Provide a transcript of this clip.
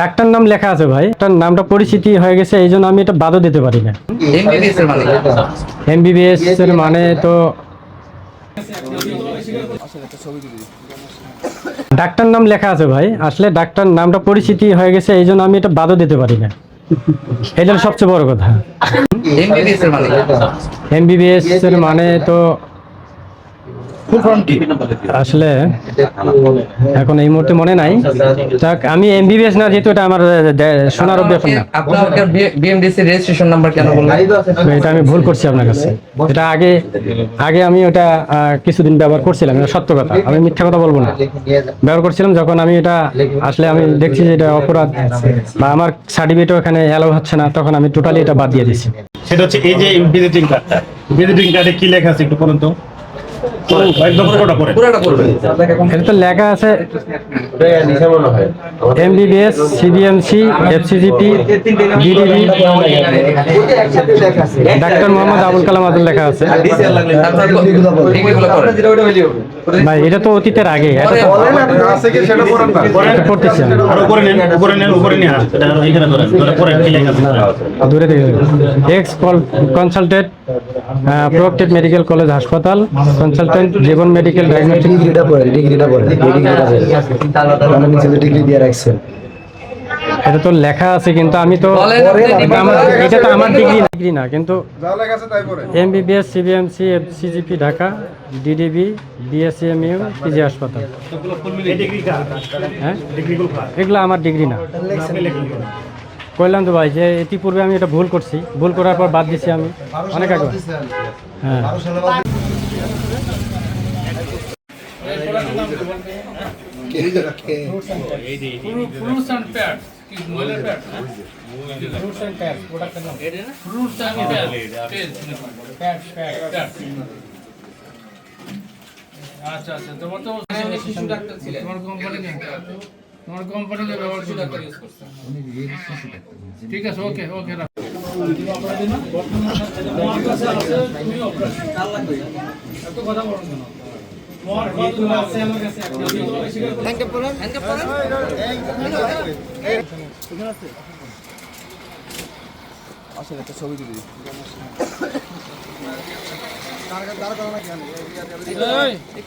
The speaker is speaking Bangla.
ডাক্তার নাম লেখা আছে ভাই, তার নামটা পরিচিতি হয়ে গেছে, এই জন্য আমি এটা বাদও দিতে পারি না। এমবিবিএস এর মানে তো ডাক্তার নাম লেখা আছে ভাই, আসলে ডাক্তার নামটা পরিচিতি হয়ে গেছে, এই জন্য আমি এটা বাদও দিতে পারি না। এটা সবচেয়ে বড় কথা। এমবিবিএস এর মানে তো আসলে এখন এই মুহূর্তে মনে নাই। যাক, আমি এমবিবিএস না, যেহেতু এটা আমার শোনার অভ্যাস না। আপনার বিএমডিসি রেজিস্ট্রেশন নাম্বার কেন বললেন? এটা আমি ভুল করছি আপনার কাছে। এটা আগে আগে আমি ওটা কিছুদিন ব্যবহার করছিলাম, এটা সত্য কথা, আমি মিথ্যা কথা বলবো না। ব্যবহার করছিলাম, যখন আমি এটা আসলে আমি দেখছি যে এটা অপরাধ বা আমার সার্টিফিকেটও এখানে অ্যালাউ হচ্ছে না, তখন আমি টোটালি এটা বাদ দিয়ে দিচ্ছি। সেটা হচ্ছে এই যে ভিজিটিং কার্ডটা, ভিজিটিং কার্ডে কি লেখা আছে একটু পড়ুন তো। একদম পুরোটা পড়বেন। এটা তো লেখা আছে MBBS, CBMC, FCGP, DDB, doctor Mohammad Abul Kalam Azad লেখা আছে। ভাই এটা তো অতীতের আগে, এটা পড়তেছি আমি। দূরে থেকে এক্স কনসালটেন্ট প্রোক্টেড মেডিকেল কলেজ হাসপাতাল, কনসালটেন্ট জীবন মেডিকেল ডায়াগনস্টিক। এটা তো লেখা আছে, কিন্তু আমি তো এটা তো আমার ডিগ্রি না, কিন্তু MBBS, CBMC, FCGP Dhaka, DDB, BSMU, PG হাসপাতাল। হ্যাঁ, এগুলো আমার ডিগ্রি না। কইলাম তো ভাই যে ইতিপূর্বে আমি এটা ভুল করছি, ভুল করার পর বাদ দিছি আমি অনেক আগে। হ্যাঁ, আচ্ছা আচ্ছা, তোমার তো শিশু ডাক্তার ছিলেন, তোমার কোম্পানিতে ব্যবহার শিশু ডাক্তার ইউজ করছে। ঠিক আছে, ওকে ওকে, রাখ। এত কথা বলেন কেন? আসলে একটা ছবি তুলি। এই